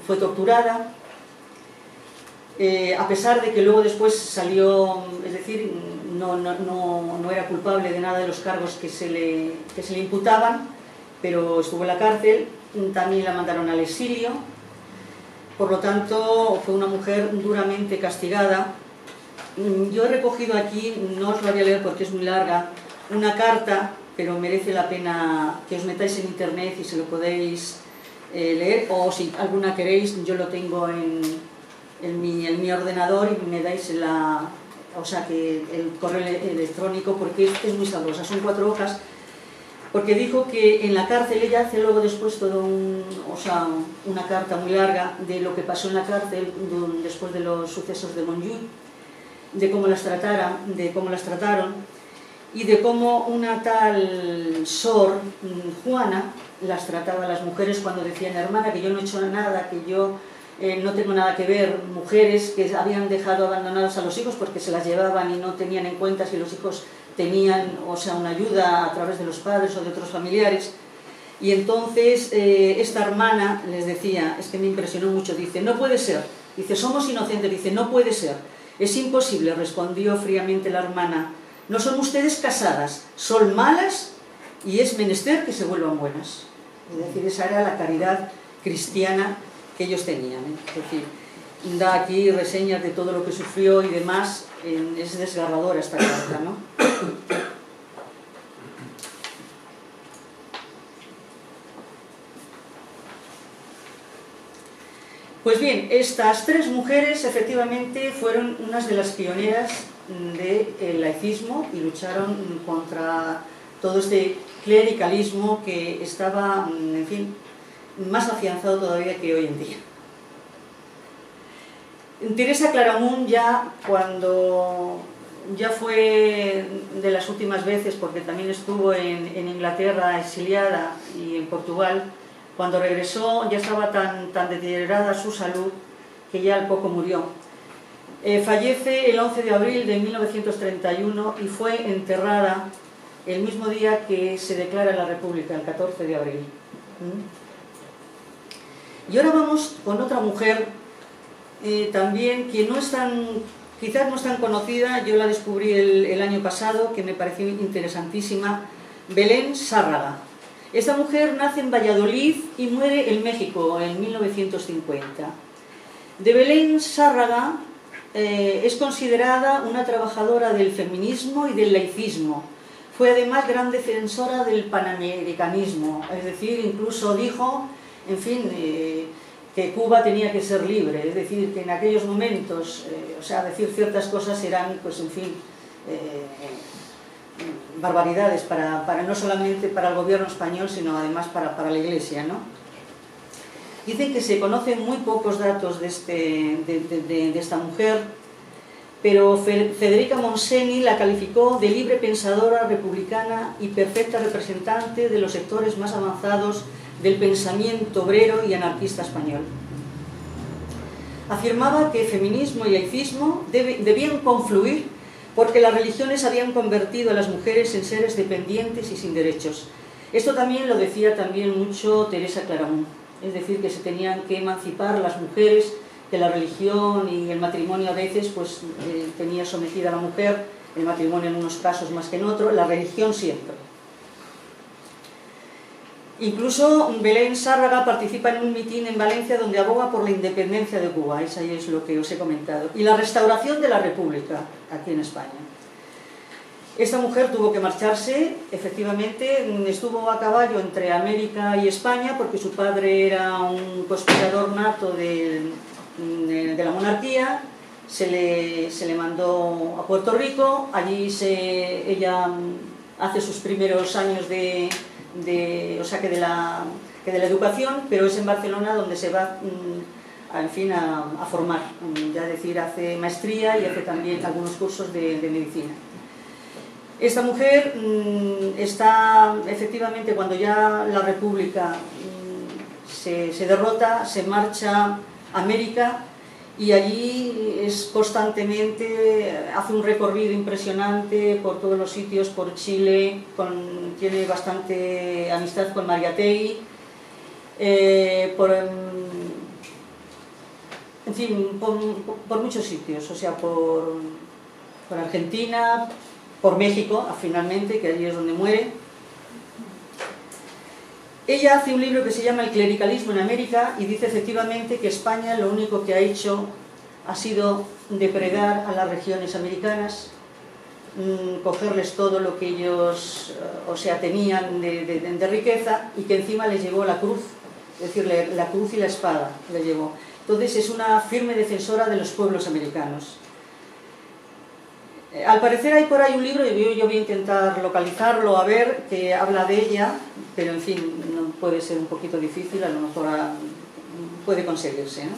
[SPEAKER 1] fue torturada, a pesar de que luego después salió, es decir, no era culpable de nada de los cargos que se le imputaban, pero estuvo en la cárcel. También la mandaron al exilio. Por lo tanto, fue una mujer duramente castigada. Yo he recogido aquí, no os la voy a leer porque es muy larga, una carta, pero merece la pena que os metáis en internet y se lo podéis leer, o si alguna queréis, yo lo tengo en mi ordenador y me dais el correo electrónico, porque es muy sabrosa. Son 4 hojas, porque dijo que en la cárcel, ella hace luego después todo una carta muy larga de lo que pasó en la cárcel después de los sucesos de Montjuïc, de cómo las trataron y de cómo una tal Sor Juana las trataba a las mujeres cuando decían: hermana, que yo no he hecho nada, que yo no tengo nada que ver. Mujeres que habían dejado abandonadas a los hijos porque se las llevaban y no tenían en cuenta si los hijos tenían, una ayuda a través de los padres o de otros familiares. Y entonces esta hermana les decía, es que me impresionó mucho, dice: no puede ser, dice, somos inocentes, dice, no puede ser, es imposible, respondió fríamente la hermana, no son ustedes casadas, son malas y es menester que se vuelvan buenas. Es decir, esa era la caridad cristiana que ellos tenían, ¿eh? Es decir, da aquí reseñas de todo lo que sufrió y demás. Es desgarradora esta carta, ¿no? Pues bien, estas 3 mujeres efectivamente fueron unas de las pioneras del laicismo y lucharon contra todo este clericalismo que estaba, en fin, más afianzado todavía que hoy en día. Teresa Claramunt, cuando fue de las últimas veces, porque también estuvo en Inglaterra exiliada y en Portugal, cuando regresó ya estaba tan deteriorada su salud que ya al poco murió. Fallece el 11 de abril de 1931 y fue enterrada el mismo día que se declara la República, el 14 de abril. Y ahora vamos con otra mujer también que quizás no es tan conocida. Yo la descubrí el año pasado, que me pareció interesantísima, Belén Sárraga. Esta mujer nace en Valladolid y muere en México en 1950. De Belén Sárraga es considerada una trabajadora del feminismo y del laicismo, Fue además gran defensora del panamericanismo, es decir, incluso dijo, en fin, que Cuba tenía que ser libre, es decir, que en aquellos momentos, o sea, decir ciertas cosas eran, pues en fin, barbaridades no solamente para el gobierno español, sino además para la Iglesia, ¿no? Dicen que se conocen muy pocos datos de esta mujer, pero Federica Montseny la calificó de libre pensadora republicana y perfecta representante de los sectores más avanzados del pensamiento obrero y anarquista español. Afirmaba que feminismo y laicismo debían confluir porque las religiones habían convertido a las mujeres en seres dependientes y sin derechos. Esto también lo decía mucho Teresa Claramunt, es decir, que se tenían que emancipar las mujeres, que la religión y el matrimonio a veces pues, tenía sometida a la mujer, el matrimonio en unos casos más que en otros, la religión siempre. Incluso Belén Sárraga participa en un mitin en Valencia donde aboga por la independencia de Cuba, eso es lo que os he comentado, y la restauración de la República aquí en España. Esta mujer tuvo que marcharse, efectivamente, estuvo a caballo entre América y España porque su padre era un conspirador nato de la monarquía, se le mandó a Puerto Rico, allí ella hace sus primeros años de la educación, pero es en Barcelona donde se va en fin, a formar, ya decir, hace maestría y hace también algunos cursos de medicina. Esta mujer está, efectivamente, cuando ya la República se derrota, se marcha a América y allí es constantemente, hace un recorrido impresionante por todos los sitios, por Chile, tiene bastante amistad con Mariátegui, en fin, por muchos sitios, o sea, por Argentina, por México, finalmente, que allí es donde muere. Ella hace un libro que se llama El clericalismo en América y dice efectivamente que España lo único que ha hecho ha sido depredar a las regiones americanas, cogerles todo lo que ellos, tenían de riqueza y que encima les llevó la cruz, es decir, la cruz y la espada les llevó. Entonces es una firme defensora de los pueblos americanos. Al parecer hay por ahí un libro, y yo voy a intentar localizarlo, a ver, que habla de ella, pero en fin, no puede ser un poquito difícil, a lo mejor puede conseguirse, ¿no?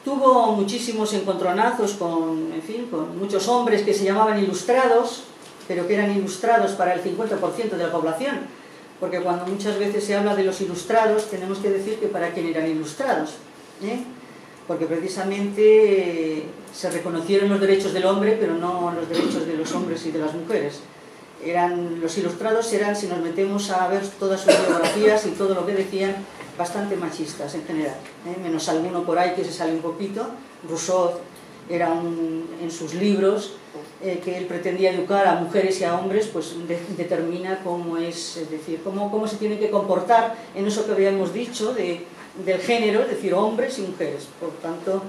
[SPEAKER 1] Tuvo muchísimos encontronazos con muchos hombres que se llamaban ilustrados, pero que eran ilustrados para el 50% de la población, porque cuando muchas veces se habla de los ilustrados, tenemos que decir que para quién eran ilustrados, porque precisamente se reconocieron los derechos del hombre, pero no los derechos de los hombres y de las mujeres. Los ilustrados eran, si nos metemos a ver todas sus biografías y todo lo que decían, bastante machistas en general, menos alguno por ahí que se sale un poquito. Rousseau era en sus libros que él pretendía educar a mujeres y a hombres, pues determina cómo es decir, cómo se tiene que comportar en eso que habíamos dicho del género, es decir, hombres y mujeres. Por tanto,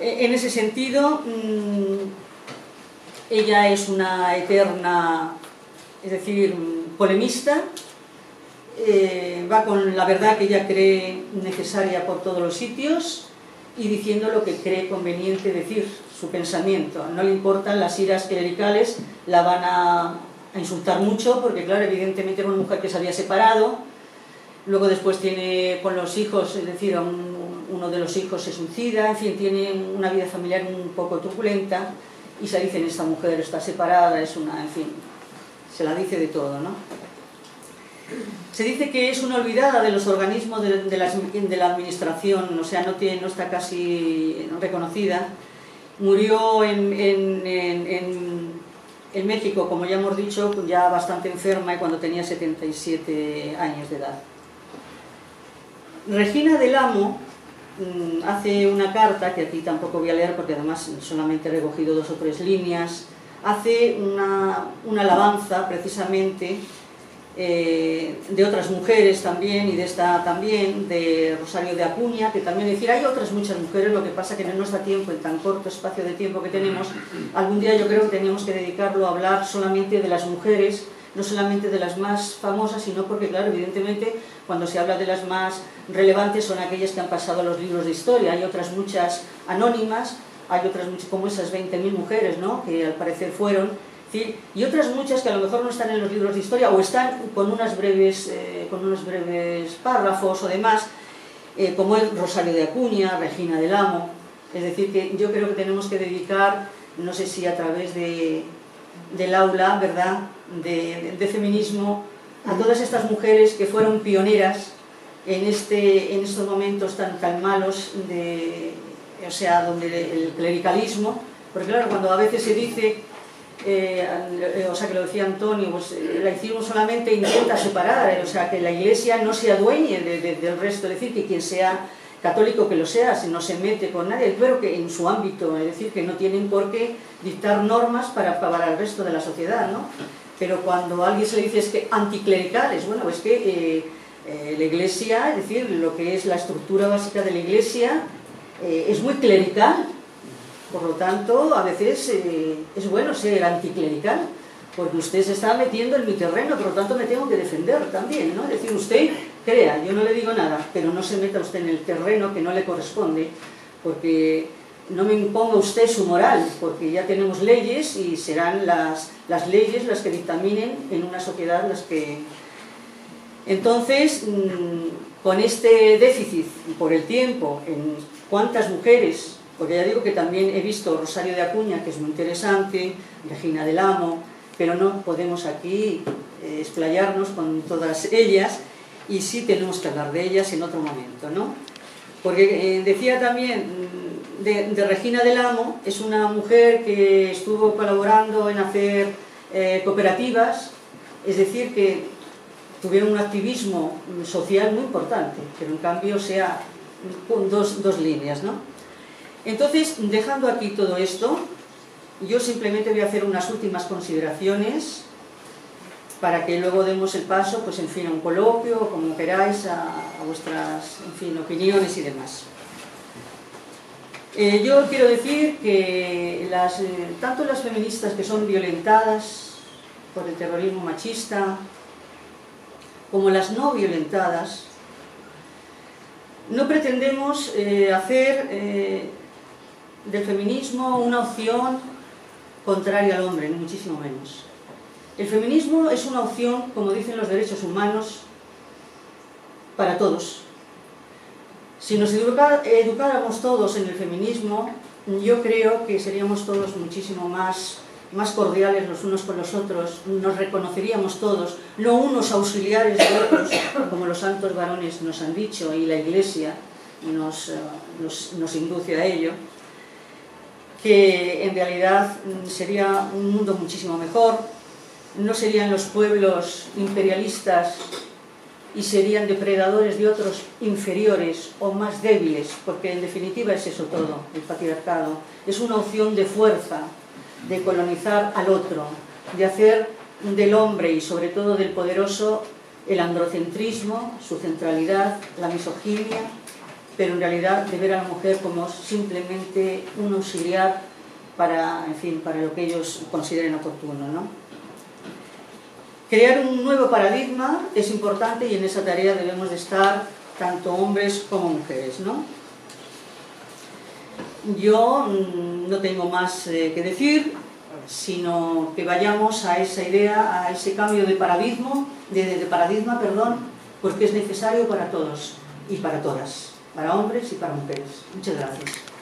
[SPEAKER 1] en ese sentido, ella es una eterna, es decir, polemista, va con la verdad que ella cree necesaria por todos los sitios y diciendo lo que cree conveniente decir, su pensamiento. No le importan las iras clericales, la van a insultar mucho porque, claro, evidentemente era una mujer que se había separado. Luego después tiene con los hijos, es decir, uno de los hijos se suicida, en fin, tiene una vida familiar un poco turbulenta y se dice, esta mujer está separada, en fin, se la dice de todo, ¿no? Se dice que es una olvidada de los organismos de la administración, o sea, no está casi reconocida. Murió en México, como ya hemos dicho, ya bastante enferma y cuando tenía 77 años de edad. Regina del Amo hace una carta, que aquí tampoco voy a leer porque además solamente he recogido 2 o 3 líneas, hace una alabanza precisamente de otras mujeres también, y de esta también, de Rosario de Acuña, que también, es decir, hay otras muchas mujeres, lo que pasa que no nos da tiempo en tan corto espacio de tiempo que tenemos. Algún día yo creo que teníamos que dedicarlo a hablar solamente de las mujeres, no solamente de las más famosas, sino porque, claro, evidentemente, cuando se habla de las más relevantes son aquellas que han pasado a los libros de historia. Hay otras muchas anónimas, hay otras muchas, como esas 20.000 mujeres, ¿no?, que al parecer fueron, ¿sí?, y otras muchas que a lo mejor no están en los libros de historia o están con unos breves párrafos o demás, como es Rosario de Acuña, Regina del Amo. Es decir, que yo creo que tenemos que dedicar, no sé si a través del aula, ¿verdad?, de feminismo, a todas estas mujeres que fueron pioneras en estos momentos tan malos, o sea, donde el clericalismo, porque claro, cuando a veces se dice, o sea, que lo decía Antonio, pues la hicimos solamente, intenta separar, o sea, que la Iglesia no se adueñe del resto, es decir, que quien sea católico que lo sea, si no se mete con nadie, pero que en su ámbito, es decir, que no tienen por qué dictar normas para el resto de la sociedad, ¿no? Pero cuando a alguien se le dice es que anticlericales, bueno, es que la Iglesia, es decir, lo que es la estructura básica de la Iglesia, es muy clerical. Por lo tanto, a veces es bueno ser anticlerical, porque usted se está metiendo en mi terreno, por lo tanto me tengo que defender también, ¿no? Es decir, usted crea, yo no le digo nada, pero no se meta usted en el terreno que no le corresponde, porque no me imponga usted su moral, porque ya tenemos leyes y serán las leyes las que dictaminen en una sociedad las que... Entonces, con este déficit por el tiempo, en cuántas mujeres, porque ya digo que también he visto Rosario de Acuña, que es muy interesante, Regina del Amo, pero no podemos aquí explayarnos con todas ellas, y sí tenemos que hablar de ellas en otro momento, ¿no? Porque decía también de Regina del Amo, es una mujer que estuvo colaborando en hacer cooperativas, es decir, que tuvieron un activismo social muy importante, pero en cambio sea con dos líneas, ¿no? Entonces, dejando aquí todo esto, yo simplemente voy a hacer unas últimas consideraciones para que luego demos el paso, pues en fin, a un coloquio, o como queráis, a vuestras, en fin, opiniones y demás. Yo quiero decir que tanto las feministas que son violentadas por el terrorismo machista, como las no violentadas, no pretendemos hacer del feminismo una opción contraria al hombre, ni muchísimo menos. El feminismo es una opción, como dicen los derechos humanos, para todos. Si nos educáramos todos en el feminismo, yo creo que seríamos todos muchísimo más cordiales los unos con los otros, nos reconoceríamos todos, no unos auxiliares de otros, como los santos varones nos han dicho y la Iglesia nos induce a ello, que en realidad sería un mundo muchísimo mejor, no serían los pueblos imperialistas y serían depredadores de otros inferiores o más débiles, porque en definitiva es eso todo, el patriarcado. Es una opción de fuerza, de colonizar al otro, de hacer del hombre y sobre todo del poderoso el androcentrismo, su centralidad, la misoginia, pero en realidad de ver a la mujer como simplemente un auxiliar para, en fin, para lo que ellos consideren oportuno, ¿no? Crear un nuevo paradigma es importante y en esa tarea debemos de estar tanto hombres como mujeres, ¿no? Yo no tengo más que decir, sino que vayamos a esa idea, a ese cambio de paradigma, porque es necesario para todos y para todas, para hombres y para mujeres. Muchas gracias.